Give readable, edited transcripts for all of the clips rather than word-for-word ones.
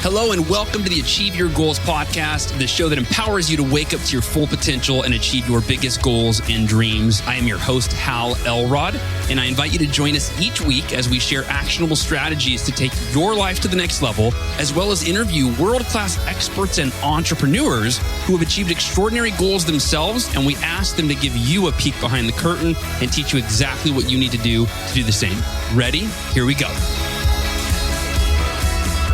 Hello and welcome to the Achieve Your Goals podcast, the show that empowers you to wake up to your full potential and achieve your biggest goals and dreams. I am your host, Hal Elrod, and I invite you to join us each week as we share actionable strategies to take your life to the next level, as well as interview world-class experts and entrepreneurs who have achieved extraordinary goals themselves, and we ask them to give you a peek behind the curtain and teach you exactly what you need to do the same. Ready? Here we go.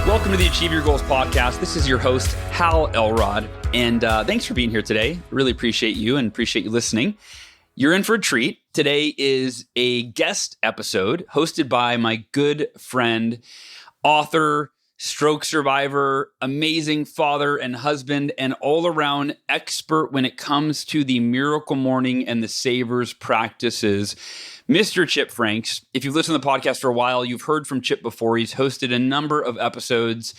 Welcome to the Achieve Your Goals podcast. This is your host, Hal Elrod, and thanks for being here today. Really appreciate you and appreciate you listening. You're in for a treat. Today is a guest episode hosted by my good friend, author, stroke survivor, amazing father and husband, and all-around expert when it comes to the Miracle Morning and the Savers practices, Mr. Chip Franks. If you've listened to the podcast for a while, you've heard from Chip before. He's hosted a number of episodes.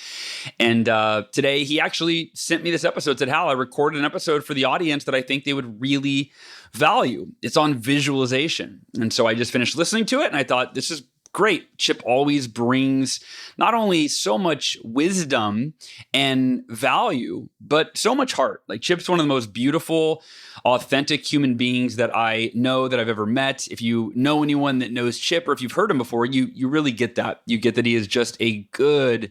And today he actually sent me this episode, said, Hal, I recorded an episode for the audience that I think they would really value. It's on visualization. And so I just finished listening to it and I thought, this is great. Chip always brings not only so much wisdom and value, but so much heart. Like Chip's one of the most beautiful, authentic human beings that I know that I've ever met. If you know anyone that knows Chip, or if you've heard him before, you really get that. You get that he is just a good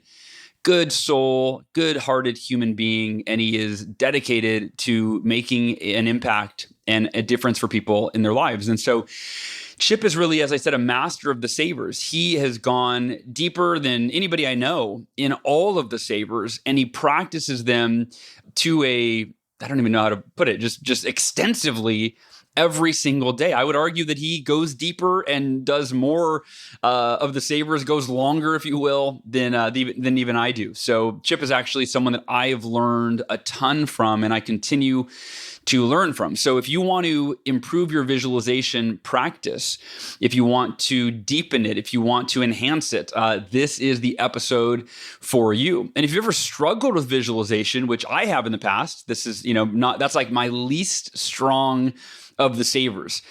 soul, good-hearted human being, and he is dedicated to making an impact and a difference for people in their lives. And so Chip is really, as I said, a master of the savers. He has gone deeper than anybody I know in all of the savers, and he practices them to I don't even know how to put it, just extensively every single day. I would argue that he goes deeper and does more of the savers, goes longer, if you will, than even I do. So Chip is actually someone that I have learned a ton from, and I continue to learn from. So if you want to improve your visualization practice, if you want to deepen it, if you want to enhance it, this is the episode for you. And if you've ever struggled with visualization, which I have in the past, this is, that's like my least strong of the savers.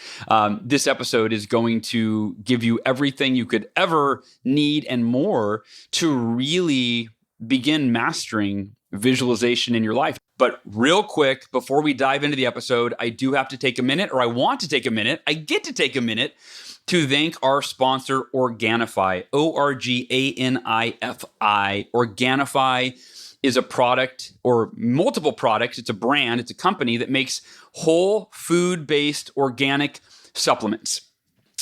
This episode is going to give you everything you could ever need and more to really begin mastering visualization in your life. But real quick, before we dive into the episode, I do have to take a minute, or I want to take a minute. I get to take a minute to thank our sponsor, Organifi, Organifi. Organifi is a product or multiple products. It's a brand. It's a company that makes whole food-based organic supplements.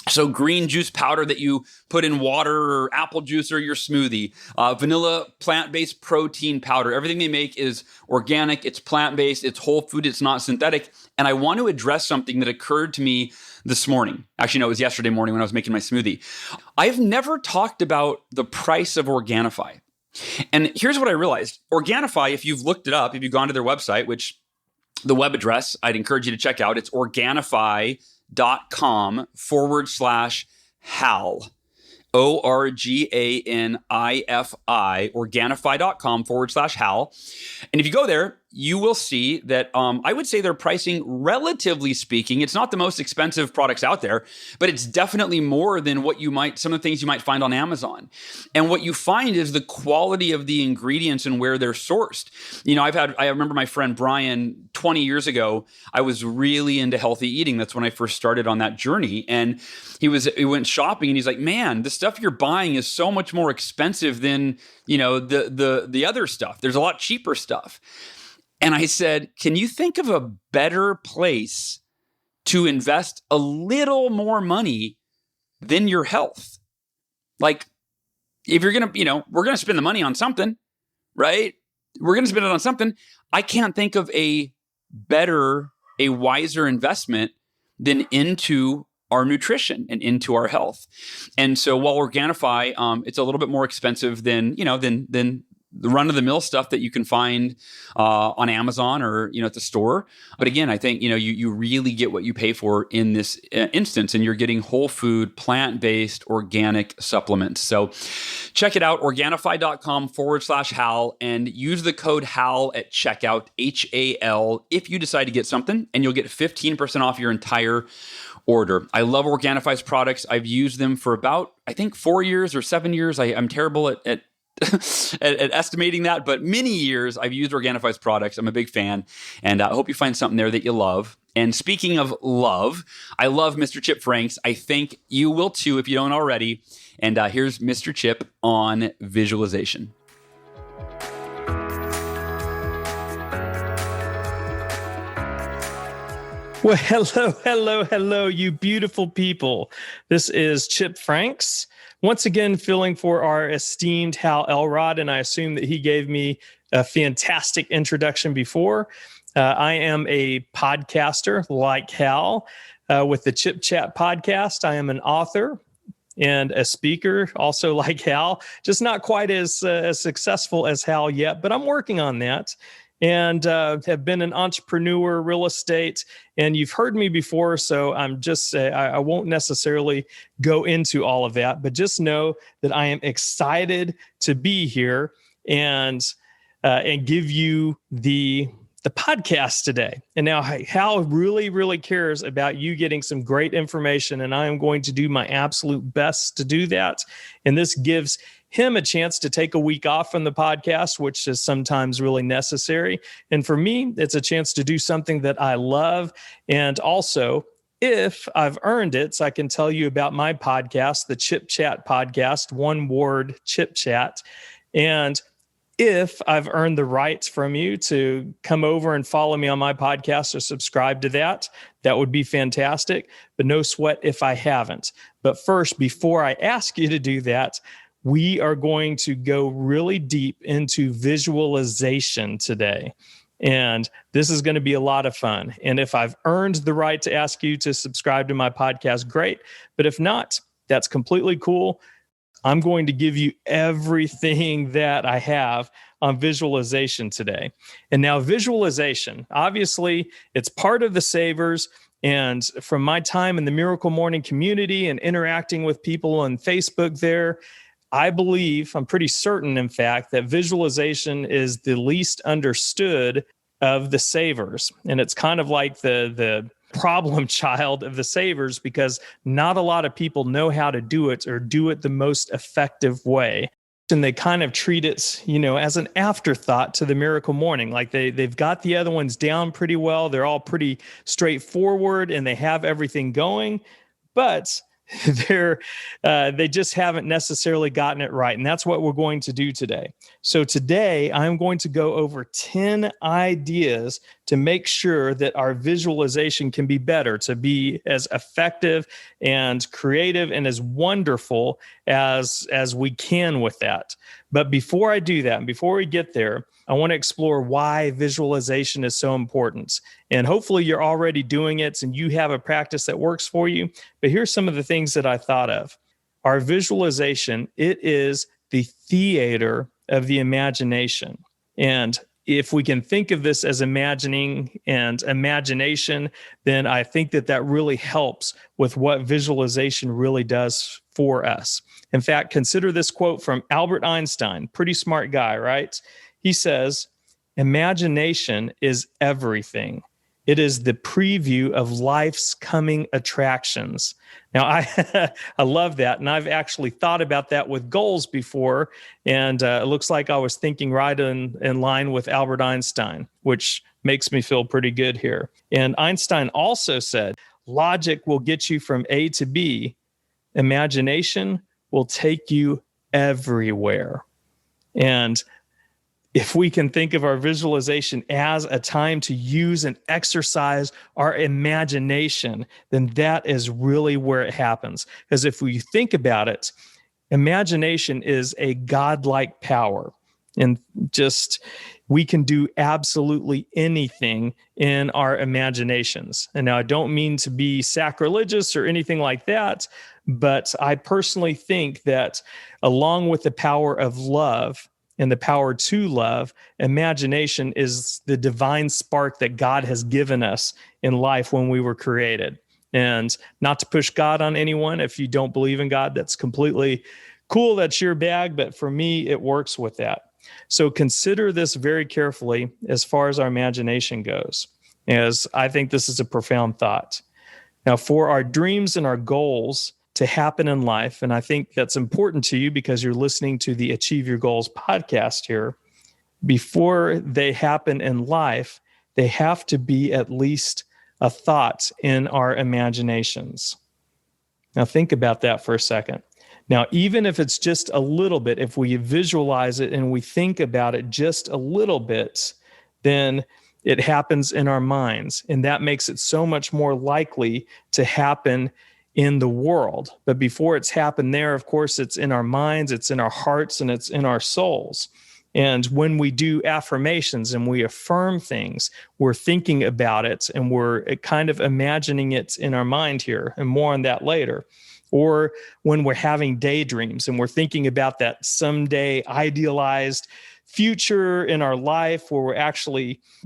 So green juice powder that you put in water or apple juice or your smoothie, vanilla plant-based protein powder. Everything they make is organic, it's plant-based, it's whole food, it's not synthetic. And I want to address something that occurred to me this morning. Actually, no, it was yesterday morning when I was making my smoothie. I've never talked about the price of Organifi. And here's what I realized. Organifi, if you've looked it up, if you've gone to their website, which the web address I'd encourage you to check out, it's Organifi.com/Hal. Organifi, Organifi.com/Hal. And if you go there, you will see that I would say their pricing, relatively speaking, it's not the most expensive products out there, but it's definitely more than some of the things you might find on Amazon. And what you find is the quality of the ingredients and where they're sourced. I remember my friend Brian 20 years ago, I was really into healthy eating. That's when I first started on that journey. And he went shopping and he's like, man, the stuff you're buying is so much more expensive than, the other stuff. There's a lot cheaper stuff. And I said, can you think of a better place to invest a little more money than your health? Like, if you're going to, we're going to spend the money on something, right? We're going to spend it on something. I can't think of a wiser investment than into our nutrition and into our health. And so while Organifi, it's a little bit more expensive than the run-of-the-mill stuff that you can find on Amazon or at the store. But again, I think you really get what you pay for in this instance, and you're getting whole food, plant-based, organic supplements. So check it out, Organifi.com/Hal, and use the code HAL at checkout, HAL, if you decide to get something, and you'll get 15% off your entire order. I love Organifi's products. I've used them for about, I think, 4 years or 7 years. I'm terrible at at estimating that, but many years I've used Organifi's products. I'm a big fan, and I hope you find something there that you love. And speaking of love, I love Mr. Chip Franks. I think you will too if you don't already. And here's Mr. Chip on visualization. Well, hello, you beautiful people. This is Chip Franks. Once again, filling for our esteemed Hal Elrod, and I assume that he gave me a fantastic introduction before. I am a podcaster like Hal with the Chip Chat podcast. I am an author and a speaker, also like Hal, just not quite as successful as Hal yet, but I'm working on that. And have been an entrepreneur, real estate, and you've heard me before, so I'm just I won't necessarily go into all of that, but just know that I am excited to be here and give you the podcast today. And now Hal really cares about you getting some great information, and I am going to do my absolute best to do that. And this gives him a chance to take a week off from the podcast, which is sometimes really necessary. And for me, it's a chance to do something that I love. And also, if I've earned it, so I can tell you about my podcast, the Chip Chat podcast, one word, Chip Chat. And if I've earned the rights from you to come over and follow me on my podcast or subscribe to that, that would be fantastic. But no sweat if I haven't. But first, before I ask you to do that, we are going to go really deep into visualization today. And this is going to be a lot of fun. And if I've earned the right to ask you to subscribe to my podcast, great. But if not, that's completely cool. I'm going to give you everything that I have on visualization today. And now visualization, obviously, it's part of the Savers. And from my time in the Miracle Morning community and interacting with people on Facebook there, I believe, I'm pretty certain, in fact, that visualization is the least understood of the Savers. And it's kind of like the problem child of the Savers because not a lot of people know how to do it or do it the most effective way. And they kind of treat it, as an afterthought to the Miracle Morning. Like they've got the other ones down pretty well. They're all pretty straightforward and they have everything going. But they just haven't necessarily gotten it right. And that's what we're going to do today. So today I'm going to go over 10 ideas to make sure that our visualization can be better, to be as effective and creative and as wonderful as we can with that. But before I do that, and before we get there, I want to explore why visualization is so important. And hopefully you're already doing it and you have a practice that works for you. But here's some of the things that I thought of. Our visualization, it is the theater of the imagination. And if we can think of this as imagining and imagination, then I think that really helps with what visualization really does for us. In fact, consider this quote from Albert Einstein, pretty smart guy, right? He says, "Imagination is everything. It is the preview of life's coming attractions." Now, I love that. And I've actually thought about that with goals before. And it looks like I was thinking right in line with Albert Einstein, which makes me feel pretty good here. And Einstein also said, logic will get you from A to B. Imagination will take you everywhere. And if we can think of our visualization as a time to use and exercise our imagination, then that is really where it happens. Because if we think about it, imagination is a godlike power. And just, we can do absolutely anything in our imaginations. And now I don't mean to be sacrilegious or anything like that, but I personally think that along with the power of love, and the power to love, imagination is the divine spark that God has given us in life when we were created. And not to push God on anyone. If you don't believe in God, that's completely cool. That's your bag. But for me, it works with that. So consider this very carefully as far as our imagination goes, as I think this is a profound thought. Now, for our dreams and our goals to happen in life, and I think that's important to you because you're listening to the Achieve Your Goals podcast here, before they happen in life, they have to be at least a thought in our imaginations. Now, think about that for a second. Now, even if it's just a little bit, if we visualize it and we think about it just a little bit, then it happens in our minds. And that makes it so much more likely to happen in the world. But before it's happened there, of course, it's in our minds, it's in our hearts, and it's in our souls. And when we do affirmations and we affirm things, we're thinking about it and we're kind of imagining it in our mind here, and more on that later. Or when we're having daydreams and we're thinking about that someday idealized future in our life where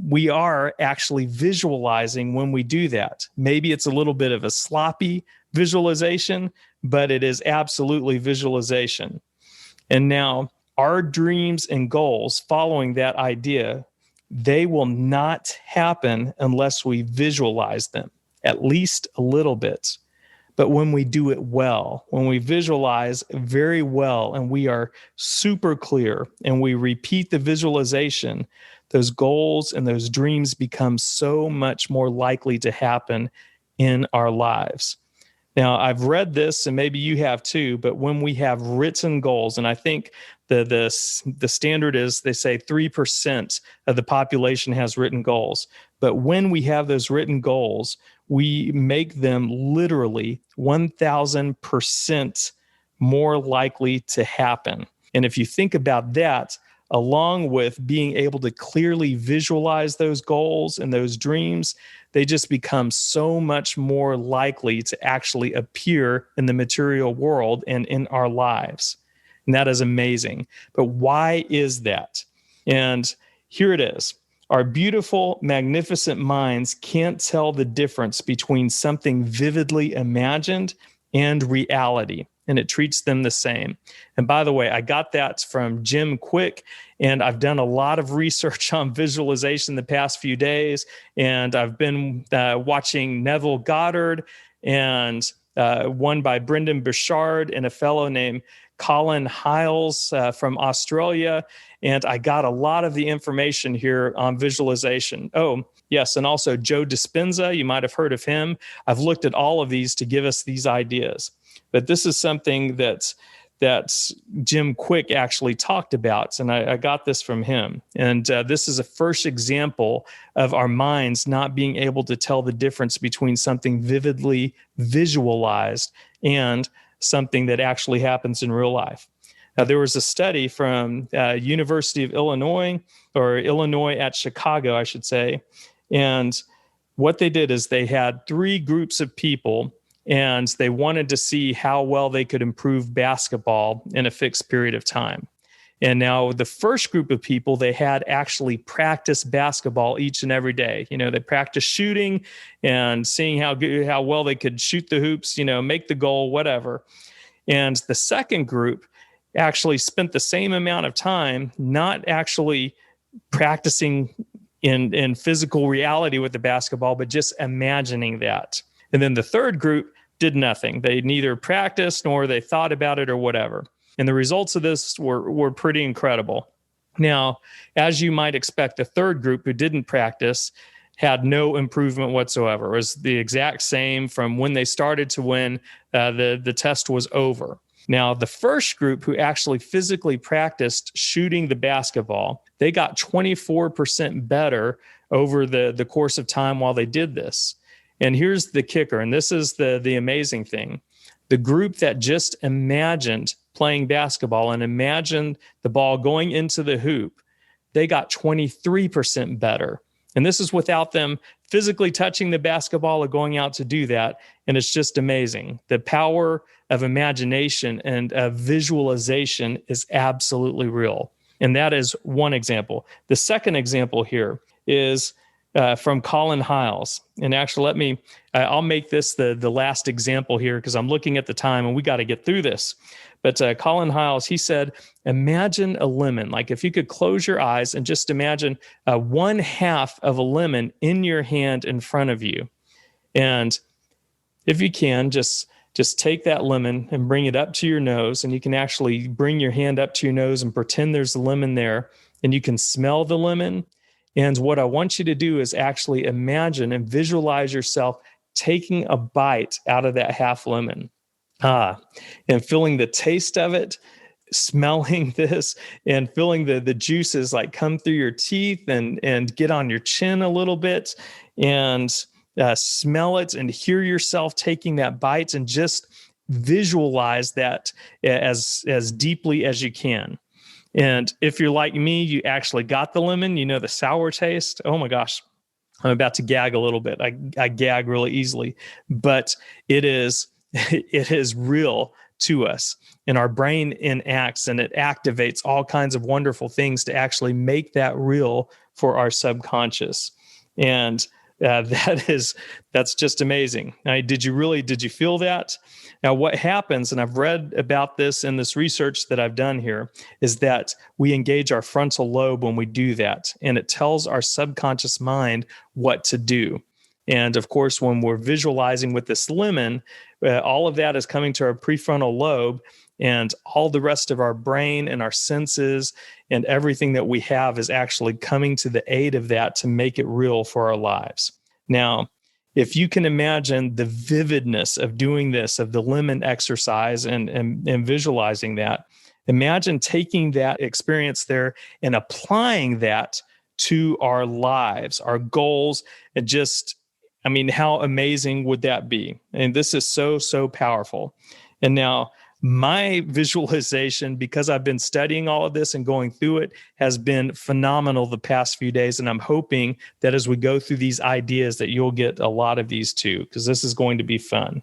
we are actually visualizing when we do that. Maybe it's a little bit of a sloppy visualization, but it is absolutely visualization. And now, our dreams and goals following that idea, they will not happen unless we visualize them, at least a little bit. But when we do it well, when we visualize very well and we are super clear and we repeat the visualization, those goals and those dreams become so much more likely to happen in our lives. Now, I've read this, and maybe you have too, but when we have written goals, and I think the standard is, they say 3% of the population has written goals. But when we have those written goals, we make them literally 1,000% more likely to happen. And if you think about that, along with being able to clearly visualize those goals and those dreams, they just become so much more likely to actually appear in the material world and in our lives. And that is amazing. But why is that? And here it is. Our beautiful, magnificent minds can't tell the difference between something vividly imagined and reality, and it treats them the same. And by the way, I got that from Jim Quick, and I've done a lot of research on visualization the past few days, and I've been watching Neville Goddard and one by Brendan Burchard and a fellow named Colin Hiles from Australia. And I got a lot of the information here on visualization. Oh, yes. And also Joe Dispenza, you might have heard of him. I've looked at all of these to give us these ideas. But this is something that Jim Quick actually talked about. And I got this from him. And this is a first example of our minds not being able to tell the difference between something vividly visualized and something that actually happens in real life. Now, there was a study from University of Illinois, or Illinois at Chicago, I should say. And what they did is they had 3 groups of people, and they wanted to see how well they could improve basketball in a fixed period of time. And now the first group of people, they had actually practiced basketball each and every day. You know, they practiced shooting and seeing how well they could shoot the hoops, make the goal, whatever. And the second group actually spent the same amount of time not actually practicing in physical reality with the basketball, but just imagining that. And then the third group did nothing. They neither practiced nor they thought about it or whatever. And the results of this were pretty incredible. Now, as you might expect, the third group who didn't practice had no improvement whatsoever. It was the exact same from when they started to when the test was over. Now, the first group who actually physically practiced shooting the basketball, they got 24% better over the course of time while they did this. And here's the kicker, and this is the amazing thing. The group that just imagined playing basketball and imagined the ball going into the hoop, they got 23% better. And this is without them physically touching the basketball or going out to do that. And it's just amazing. The power of imagination and of visualization is absolutely real. And that is one example. The second example here is from Colin Hiles. And actually, I'll make this the last example here because I'm looking at the time and we got to get through this. But Colin Hiles, he said, imagine a lemon. Like if you could close your eyes and just imagine 1/2 of a lemon in your hand in front of you. And if you can, just just take that lemon and bring it up to your nose. And you can actually bring your hand up to your nose and pretend there's a lemon there. And you can smell the lemon. And what I want you to do is actually imagine and visualize yourself taking a bite out of that half lemon. And feeling the taste of it, smelling this, and feeling the juices like come through your teeth and get on your chin a little bit, and smell it and hear yourself taking that bite, and just visualize that as deeply as you can. And if you're like me, you actually got the lemon, the sour taste. Oh my gosh, I'm about to gag a little bit. I gag really easily, but it is real to us, and our brain enacts and it activates all kinds of wonderful things to actually make that real for our subconscious. And that's just amazing. Now, did you feel that? Now, what happens, and I've read about this in this research that I've done here, is that we engage our frontal lobe when we do that, and it tells our subconscious mind what to do. And of course, when we're visualizing with this lemon, all of that is coming to our prefrontal lobe, and all the rest of our brain and our senses and everything that we have is actually coming to the aid of that to make it real for our lives. Now, if you can imagine the vividness of doing this, of the lemon exercise and visualizing that, imagine taking that experience there and applying that to our lives, our goals, and just, how amazing would that be? And this is so, so powerful. And now my visualization, because I've been studying all of this and going through it, has been phenomenal the past few days. And I'm hoping that as we go through these ideas that you'll get a lot of these too, because this is going to be fun.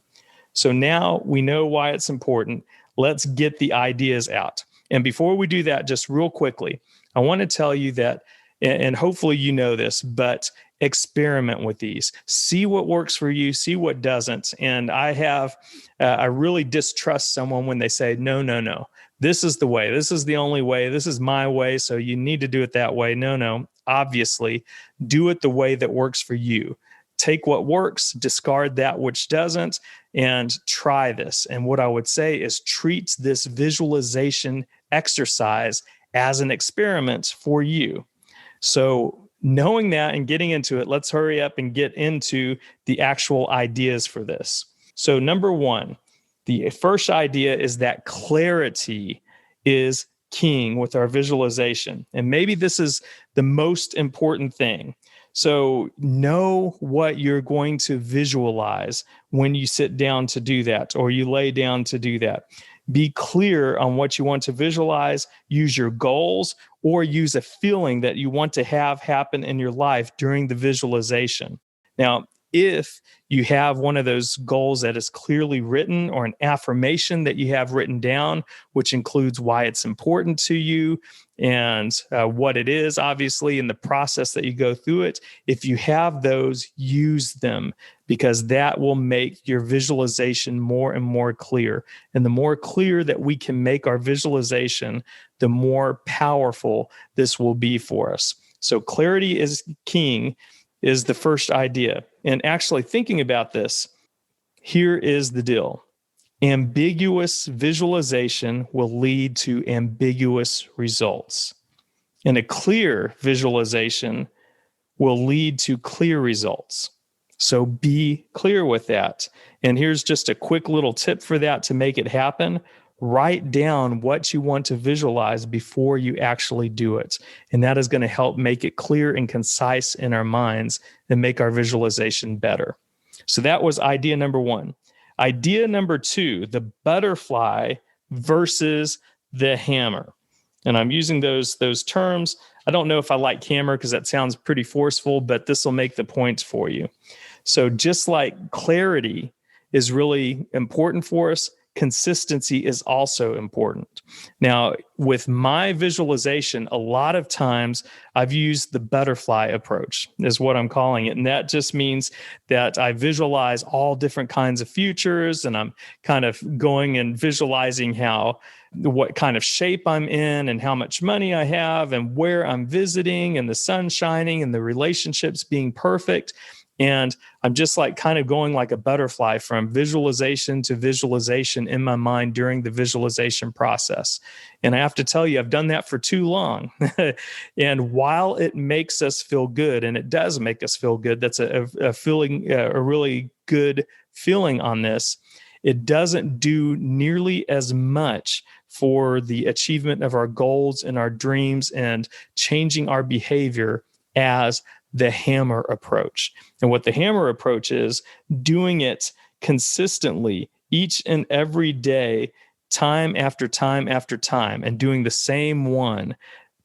So now we know why it's important. Let's get the ideas out. And before we do that, just real quickly, I want to tell you that, and hopefully you know this, but experiment with these. See what works for you, see what doesn't. And I really distrust someone when they say, no, this is the way, this is the only way, this is my way, so you need to do it that way. No, obviously, do it the way that works for you. Take what works, discard that which doesn't, and try this. And what I would say is treat this visualization exercise as an experiment for you. So knowing that and getting into it, let's hurry up and get into the actual ideas for this. So number one, the first idea is that clarity is king with our visualization. And maybe this is the most important thing. So know what you're going to visualize when you sit down to do that, or you lay down to do that. Be clear on what you want to visualize, use your goals, or use a feeling that you want to have happen in your life during the visualization. Now, if you have one of those goals that is clearly written, or an affirmation that you have written down, which includes why it's important to you and what it is, obviously, in the process that you go through it, if you have those, use them, because that will make your visualization more and more clear. And the more clear that we can make our visualization, the more powerful this will be for us. So clarity is king is the first idea. And actually thinking about this, here is the deal. Ambiguous visualization will lead to ambiguous results. And a clear visualization will lead to clear results. So be clear with that. And here's just a quick little tip for that to make it happen. Write down what you want to visualize before you actually do it. And that is going to help make it clear and concise in our minds and make our visualization better. So that was idea number one. Idea number two, the butterfly versus the hammer. And I'm using those terms. I don't know if I like hammer because that sounds pretty forceful, but this will make the points for you. So just like clarity is really important for us, consistency is also important. Now, with my visualization, a lot of times I've used the butterfly approach, is what I'm calling it. And that just means that I visualize all different kinds of futures, and I'm kind of going and visualizing what kind of shape I'm in and how much money I have and where I'm visiting and the sun shining and the relationships being perfect. And I'm just like kind of going like a butterfly from visualization to visualization in my mind during the visualization process. And I have to tell you, I've done that for too long. And while it makes us feel good, and it does make us feel good, that's a feeling, a really good feeling on this, it doesn't do nearly as much for the achievement of our goals and our dreams and changing our behavior as the hammer approach. And what the hammer approach is, doing it consistently each and every day, time after time after time, and doing the same one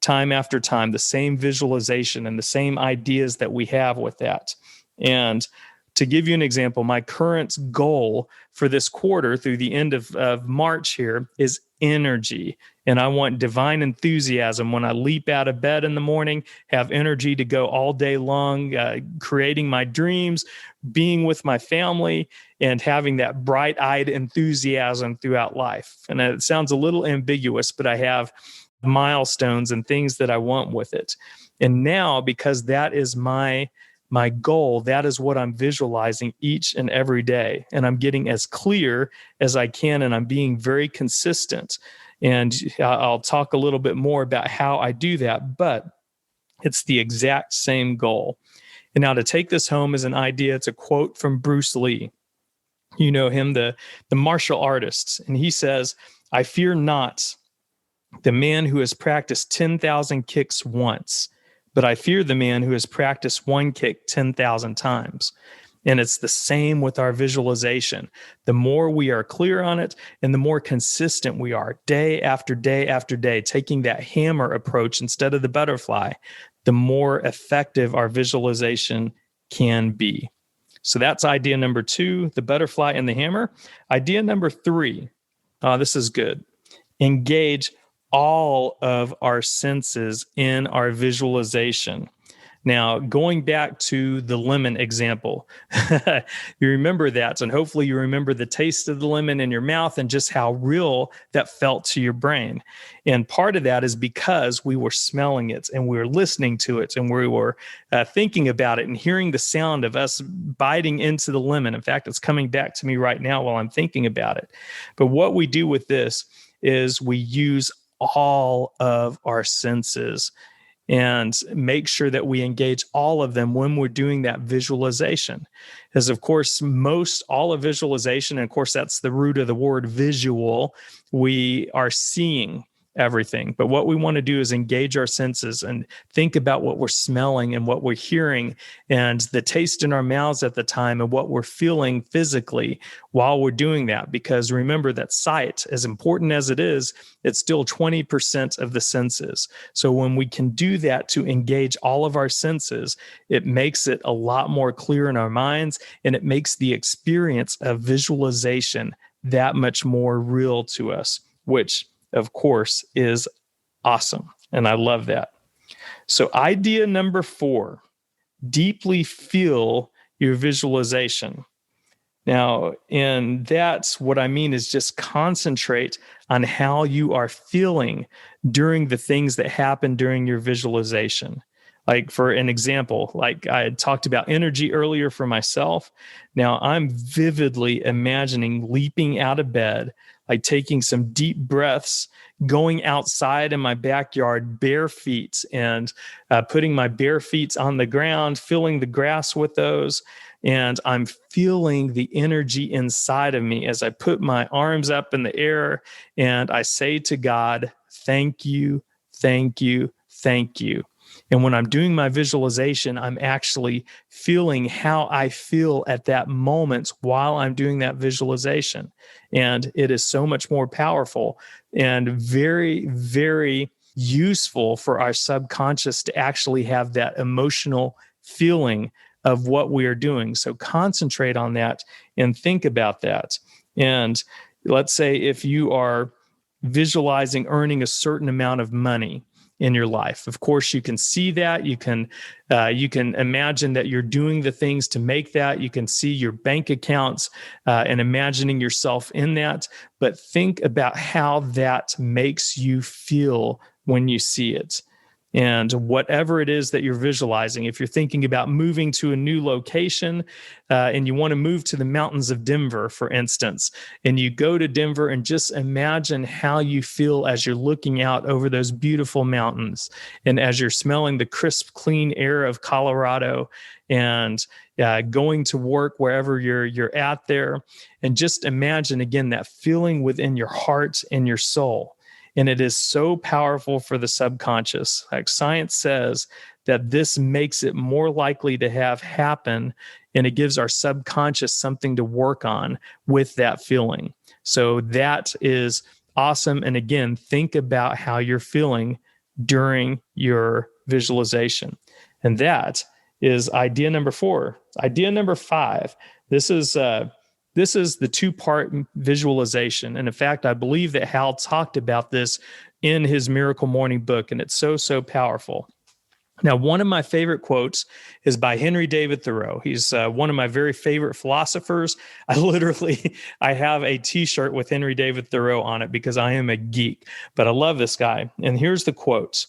time after time, the same visualization and the same ideas that we have with that. And to give you an example, my current goal for this quarter through the end of March here is energy. And I want divine enthusiasm when I leap out of bed in the morning, have energy to go all day long, creating my dreams, being with my family, and having that bright-eyed enthusiasm throughout life. And it sounds a little ambiguous, but I have milestones and things that I want with it. And now, because that is my goal, that is what I'm visualizing each and every day. And I'm getting as clear as I can, and I'm being very consistent. And I'll talk a little bit more about how I do that, but it's the exact same goal. And now to take this home as an idea, it's a quote from Bruce Lee. You know him, the martial artist. And he says, "I fear not the man who has practiced 10,000 kicks once, but I fear the man who has practiced one kick 10,000 times." And it's the same with our visualization. The more we are clear on it and the more consistent we are day after day after day, taking that hammer approach instead of the butterfly, the more effective our visualization can be. So that's idea number 2, the butterfly and the hammer. Idea number 3, this is good. Engage all of our senses in our visualization. Now, going back to the lemon example, you remember that, and hopefully you remember the taste of the lemon in your mouth and just how real that felt to your brain. And part of that is because we were smelling it and we were listening to it and we were thinking about it and hearing the sound of us biting into the lemon. In fact, it's coming back to me right now while I'm thinking about it. But what we do with this is we use all of our senses and make sure that we engage all of them when we're doing that visualization. Because of course, all of visualization, and of course, that's the root of the word visual, we are seeing everything. But what we want to do is engage our senses and think about what we're smelling and what we're hearing and the taste in our mouths at the time and what we're feeling physically while we're doing that. Because remember that sight, as important as it is, it's still 20% of the senses. So when we can do that to engage all of our senses, it makes it a lot more clear in our minds, and it makes the experience of visualization that much more real to us, which of course is awesome. And I love that. So idea number 4, deeply feel your visualization. Now, and that's what I mean is just concentrate on how you are feeling during the things that happen during your visualization. Like for an example, like I had talked about energy earlier for myself. Now I'm vividly imagining leaping out of bed, like taking some deep breaths, going outside in my backyard bare feet and putting my bare feet on the ground, filling the grass with those. And I'm feeling the energy inside of me as I put my arms up in the air and I say to God, thank you, thank you, thank you. And when I'm doing my visualization, I'm actually feeling how I feel at that moment while I'm doing that visualization. And it is so much more powerful and very, very useful for our subconscious to actually have that emotional feeling of what we are doing. So concentrate on that and think about that. And let's say if you are visualizing earning a certain amount of money in your life. Of course, you can see that. You can imagine that you're doing the things to make that. You can see your bank accounts and imagining yourself in that. But think about how that makes you feel when you see it. And whatever it is that you're visualizing, if you're thinking about moving to a new location and you want to move to the mountains of Denver, for instance, and you go to Denver and just imagine how you feel as you're looking out over those beautiful mountains and as you're smelling the crisp, clean air of Colorado and going to work wherever you're at there. And just imagine, again, that feeling within your heart and your soul. And it is so powerful for the subconscious. Like science says that this makes it more likely to have happen, and it gives our subconscious something to work on with that feeling. So that is awesome. And again, think about how you're feeling during your visualization. And that is idea number 4. Idea number 5. This is the 2-part visualization. And in fact, I believe that Hal talked about this in his Miracle Morning book, and it's so, so powerful. Now, one of my favorite quotes is by Henry David Thoreau. He's one of my very favorite philosophers. I have a t-shirt with Henry David Thoreau on it because I am a geek, but I love this guy. And here's the quotes.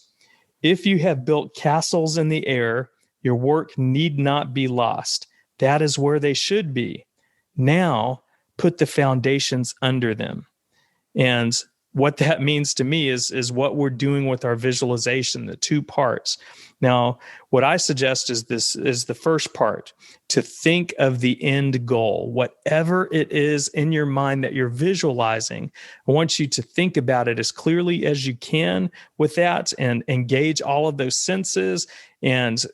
If you have built castles in the air, your work need not be lost. That is where they should be. Now, put the foundations under them. And what that means to me is what we're doing with our visualization, the 2 parts. Now, what I suggest is this is the first part, to think of the end goal. Whatever it is in your mind that you're visualizing, I want you to think about it as clearly as you can with that and engage all of those senses and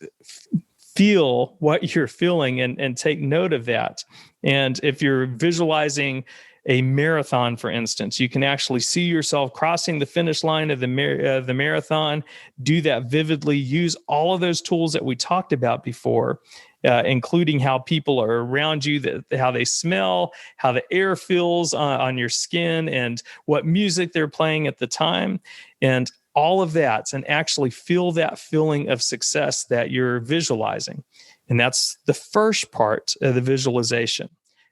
feel what you're feeling and take note of that. And if you're visualizing a marathon, for instance, you can actually see yourself crossing the finish line of the marathon. Do that vividly. Use all of those tools that we talked about before, including how people are around you, how they smell, how the air feels on your skin, and what music they're playing at the time. And all of that, and actually feel that feeling of success that you're visualizing. And that's the first part of the visualization.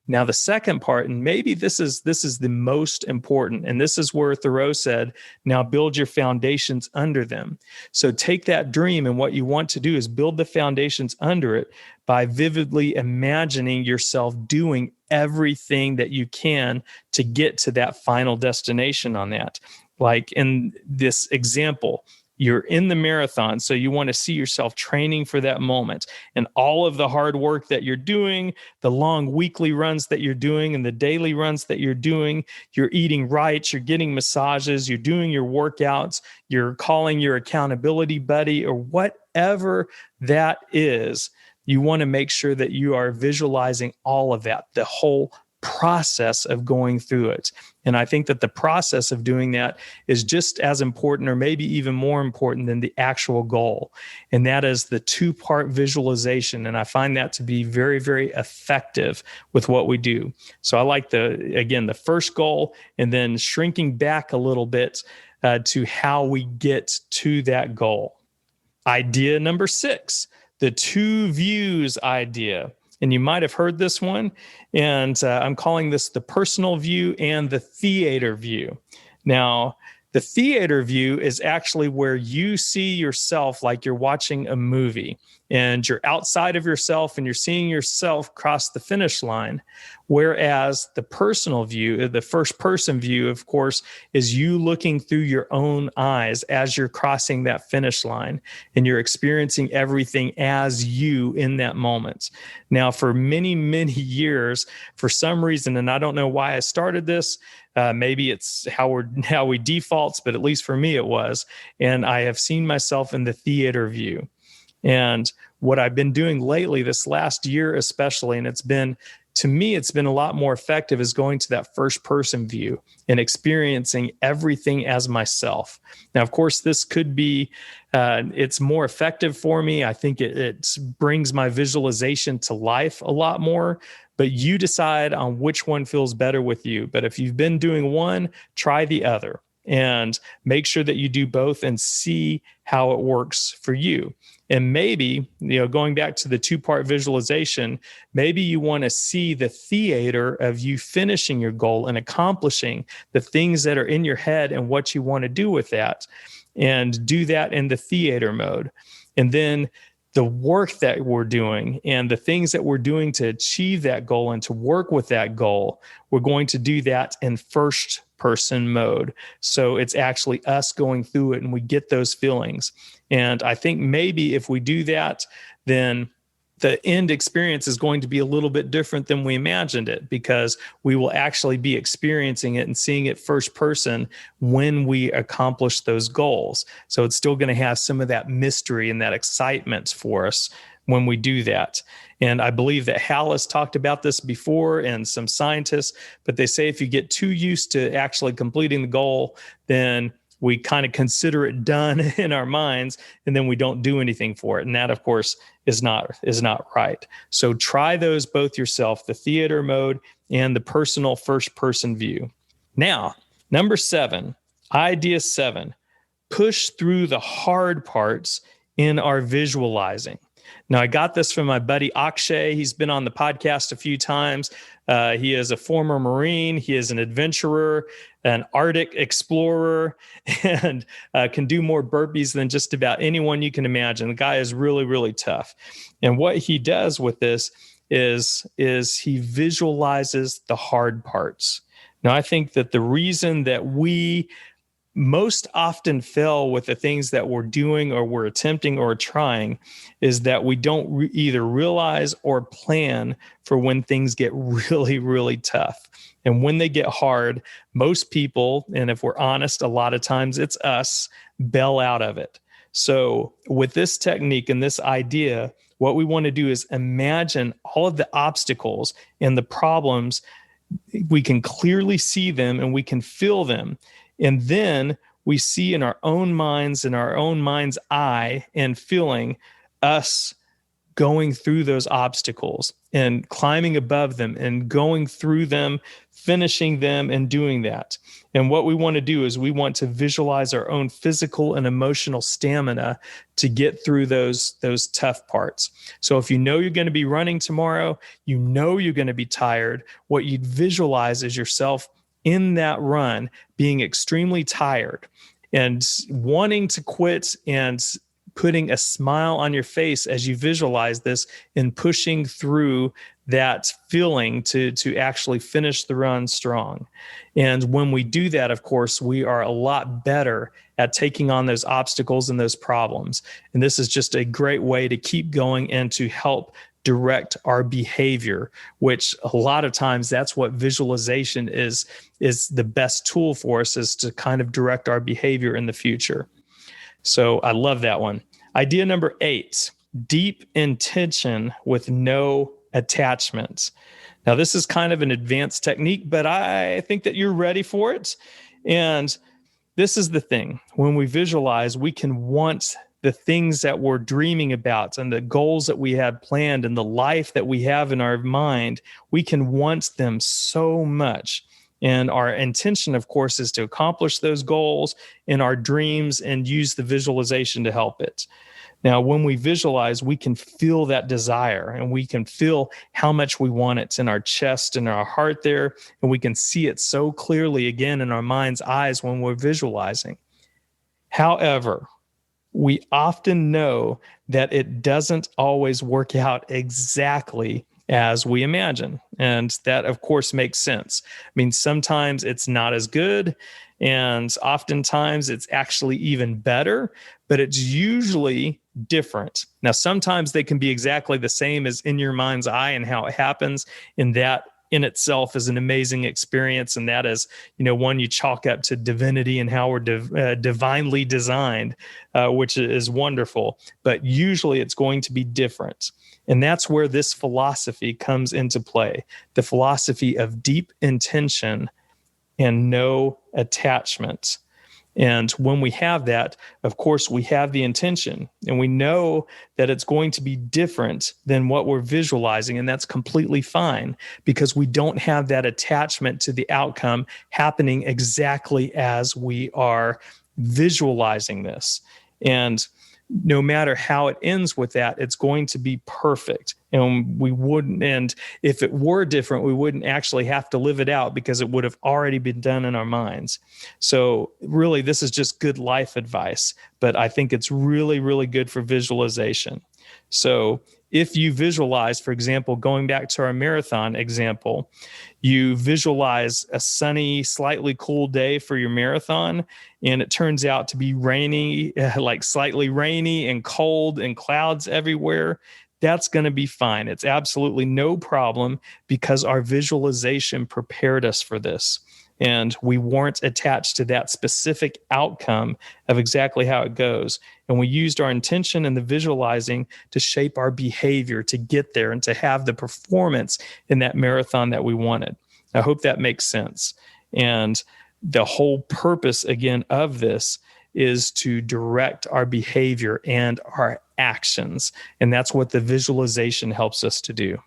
Now, the second part, and maybe this is the most important, and this is where Thoreau said, now build your foundations under them. So take that dream, and what you want to do is build the foundations under it by vividly imagining yourself doing everything that you can to get to that final destination on that. Like in this example, you're in the marathon, so you want to see yourself training for that moment. And all of the hard work that you're doing, the long weekly runs that you're doing, and the daily runs that you're doing, you're eating right, you're getting massages, you're doing your workouts, you're calling your accountability buddy, or whatever that is. You want to make sure that you are visualizing all of that, the whole process of going through it. And I think that the process of doing that is just as important, or maybe even more important, than the actual goal. And that is the 2-part visualization. And I find that to be very, very effective with what we do. So I like the first goal, and then shrinking back a little bit to how we get to that goal. Idea number 6, the 2 views idea. And you might have heard this one, and I'm calling this the personal view and the theater view. Now, the theater view is actually where you see yourself like you're watching a movie, and you're outside of yourself and you're seeing yourself cross the finish line. Whereas the personal view, the first person view, of course, is you looking through your own eyes as you're crossing that finish line, and you're experiencing everything as you in that moment. Now, for many, many years, for some reason, and I don't know why I started this, maybe it's how we default, but at least for me it was. And I have seen myself in the theater view. And what I've been doing lately, this last year especially, and it's been a lot more effective, is going to that first person view and experiencing everything as myself. Now, of course, this could be, it's more effective for me. I think it brings my visualization to life a lot more, but you decide on which one feels better with you. But if you've been doing one, try the other and make sure that you do both and see how it works for you. And maybe, going back to the 2-part visualization, maybe you want to see the theater of you finishing your goal and accomplishing the things that are in your head and what you want to do with that. and do that in the theater mode. And then the work that we're doing and the things that we're doing to achieve that goal and to work with that goal, we're going to do that in first person mode. So it's actually us going through it and we get those feelings. And I think maybe if we do that, then the end experience is going to be a little bit different than we imagined it, because we will actually be experiencing it and seeing it first person when we accomplish those goals. So it's still going to have some of that mystery and that excitement for us when we do that. And I believe that Hal has talked about this before and some scientists, but they say if you get too used to actually completing the goal, then we kind of consider it done in our minds, and then we don't do anything for it. And that, of course, is not right. So try those both yourself, the theater mode and the personal first-person view. Now, number 7, idea 7, push through the hard parts in our visualizing. Now, I got this from my buddy Akshay. He's been on the podcast a few times. He is a former Marine. He is an adventurer, an Arctic explorer, and can do more burpees than just about anyone you can imagine. The guy is really, really tough. And what he does with this is he visualizes the hard parts. Now, I think that the reason that we most often fail with the things that we're doing or we're attempting or trying is that we don't either realize or plan for when things get really, really tough. And when they get hard, most people, and if we're honest, a lot of times it's us, bail out of it. So with this technique and this idea, what we want to do is imagine all of the obstacles and the problems. We can clearly see them and we can feel them. And then we see in our own minds, in our own mind's eye and feeling us going through those obstacles and climbing above them and going through them, finishing them and doing that. And what we want to do is we want to visualize our own physical and emotional stamina to get through those tough parts. So if you know you're going to be running tomorrow, you know you're going to be tired, what you'd visualize is yourself in that run being extremely tired and wanting to quit and putting a smile on your face as you visualize this and pushing through that feeling to actually finish the run strong. And when we do that, of course, we are a lot better at taking on those obstacles and those problems. And this is just a great way to keep going and to help direct our behavior, which a lot of times that's what visualization is the best tool for us, is to kind of direct our behavior in the future. So I love that one. Idea number 8, deep intention with no attachments. Now, this is kind of an advanced technique, but I think that you're ready for it. And this is the thing. When we visualize, we can want the things that we're dreaming about and the goals that we have planned and the life that we have in our mind. We can want them so much. And our intention, of course, is to accomplish those goals in our dreams and use the visualization to help it. Now, when we visualize, we can feel that desire and we can feel how much we want it in our chest and our heart there. And we can see it so clearly again in our mind's eyes when we're visualizing. However, we often know that it doesn't always work out exactly as we imagine. And that, of course, makes sense. I mean, sometimes it's not as good, and oftentimes it's actually even better, but it's usually different. Now, sometimes they can be exactly the same as in your mind's eye and how it happens, and that in itself is an amazing experience. And that is, one you chalk up to divinity and how we're divinely designed, which is wonderful. But usually it's going to be different. And that's where this philosophy comes into play, the philosophy of deep intention and no attachment. And when we have that, of course, we have the intention and we know that it's going to be different than what we're visualizing. And that's completely fine because we don't have that attachment to the outcome happening exactly as we are visualizing this. And no matter how it ends with that, it's going to be perfect. And if it were different, we wouldn't actually have to live it out because it would have already been done in our minds. So really, this is just good life advice, but I think it's really, really good for visualization. So if you visualize, for example, going back to our marathon example, you visualize a sunny, slightly cool day for your marathon, and it turns out to be rainy, like slightly rainy and cold and clouds everywhere. That's going to be fine. It's absolutely no problem because our visualization prepared us for this. And we weren't attached to that specific outcome of exactly how it goes. And we used our intention and the visualizing to shape our behavior to get there and to have the performance in that marathon that we wanted. I hope that makes sense. And the whole purpose, again, of this is to direct our behavior and our actions. And that's what the visualization helps us to do.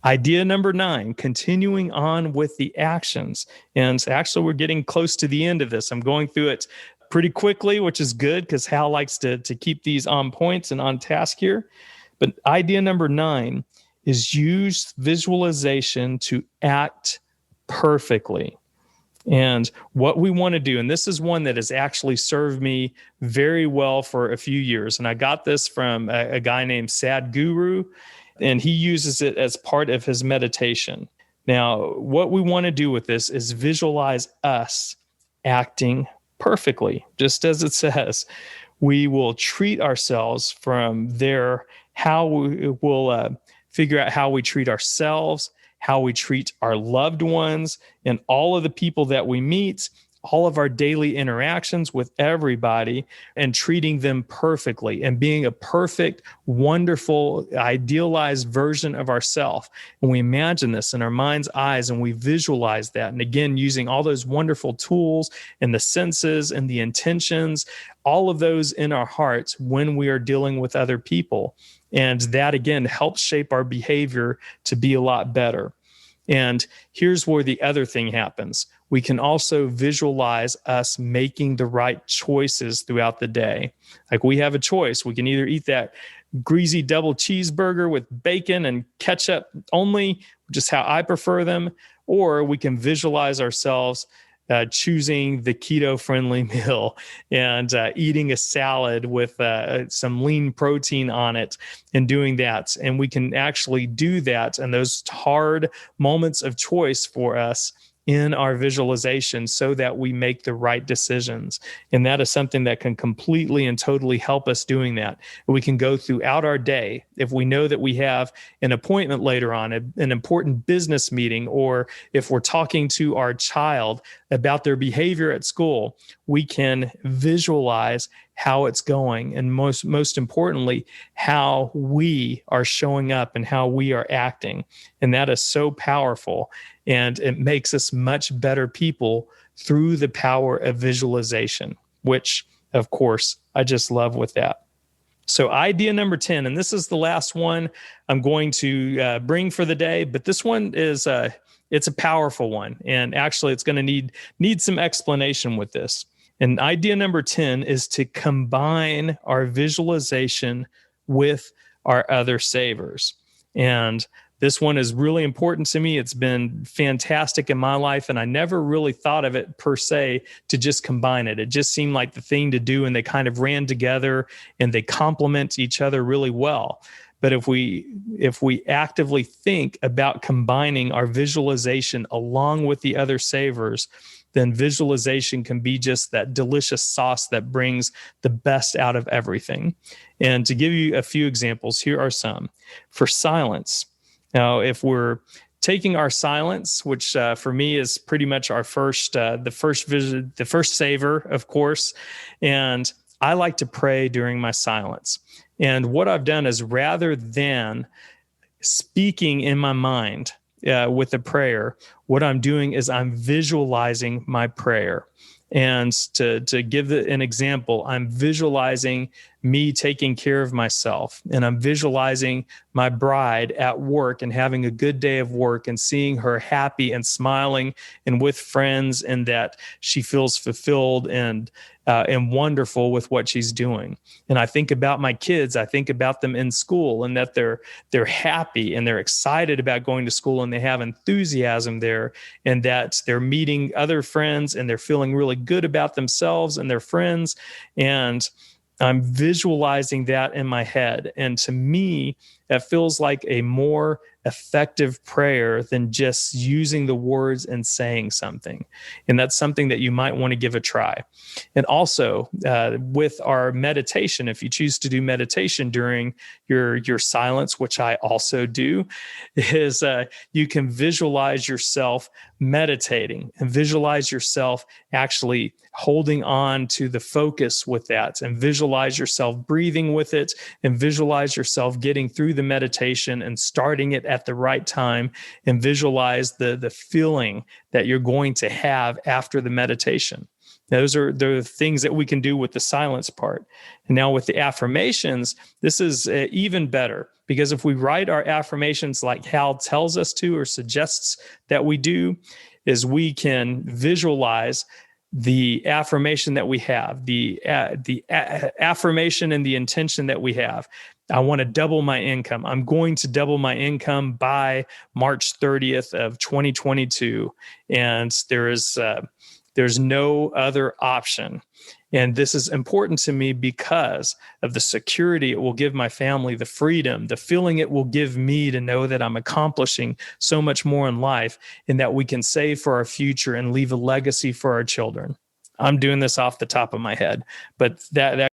Idea number 9, continuing on with the actions. And actually, we're getting close to the end of this. I'm going through it pretty quickly, which is good because Hal likes to keep these on points and on task here. But idea number 9 is use visualization to act perfectly. And what we want to do, and this is one that has actually served me very well for a few years. And I got this from a guy named Sadhguru, and he uses it as part of his meditation. Now, what we want to do with this is visualize us acting perfectly, just as it says. We will treat ourselves from there, how we will figure out how we treat ourselves, how we treat our loved ones, and all of the people that we meet, all of our daily interactions with everybody, and treating them perfectly and being a perfect, wonderful, idealized version of ourselves. And we imagine this in our mind's eyes and we visualize that. And again, using all those wonderful tools and the senses and the intentions, all of those in our hearts when we are dealing with other people. And that, again, helps shape our behavior to be a lot better. And here's where the other thing happens. We can also visualize us making the right choices throughout the day. Like we have a choice. We can either eat that greasy double cheeseburger with bacon and ketchup only, just how I prefer them, or we can visualize ourselves choosing the keto-friendly meal and eating a salad with some lean protein on it and doing that. And we can actually do that and those hard moments of choice for us in our visualization so that we make the right decisions. And that is something that can completely and totally help us doing that. We can go throughout our day. If we know that we have an appointment later on, an important business meeting, or if we're talking to our child about their behavior at school, we can visualize how it's going, and most importantly, how we are showing up and how we are acting. And that is so powerful. And it makes us much better people through the power of visualization, which, of course, I just love with that. So idea number 10, and this is the last one I'm going to bring for the day, but this one is it's a powerful one. And actually, it's going to need some explanation with this. And idea number 10 is to combine our visualization with our other savers. And this one is really important to me. It's been fantastic in my life, and I never really thought of it per se to just combine it. It just seemed like the thing to do, and they kind of ran together and they complement each other really well. But if we actively think about combining our visualization along with the other savers, then visualization can be just that delicious sauce that brings the best out of everything. And to give you a few examples, here are some. For silence. Now, if we're taking our silence, which for me is pretty much our the first saver, of course, and I like to pray during my silence. And what I've done is, rather than speaking in my mind with a prayer, what I'm doing is I'm visualizing my prayer. And to give an example, I'm visualizing me taking care of myself. And I'm visualizing my bride at work and having a good day of work and seeing her happy and smiling and with friends, and that she feels fulfilled and wonderful with what she's doing. And I think about my kids. I think about them in school, and that they're happy and they're excited about going to school, and they have enthusiasm there, and that they're meeting other friends and they're feeling really good about themselves and their friends. And I'm visualizing that in my head. And to me, that feels like a more effective prayer than just using the words and saying something. And that's something that you might want to give a try. And also with our meditation, if you choose to do meditation during your silence, which I also do, is you can visualize yourself meditating and visualize yourself actually holding on to the focus with that, and visualize yourself breathing with it, and visualize yourself getting through the meditation and starting it at the right time, and visualize the feeling that you're going to have after the meditation. Those are the things that we can do with the silence part. And now with the affirmations, this is even better, because if we write our affirmations like Hal tells us to or suggests that we do, is we can visualize the affirmation that we have, the affirmation and the intention that we have. I want to double my income. I'm going to double my income by March 30th of 2022. And there's no other option. And this is important to me because of the security it will give my family, the freedom, the feeling it will give me to know that I'm accomplishing so much more in life, and that we can save for our future and leave a legacy for our children. I'm doing this off the top of my head, but that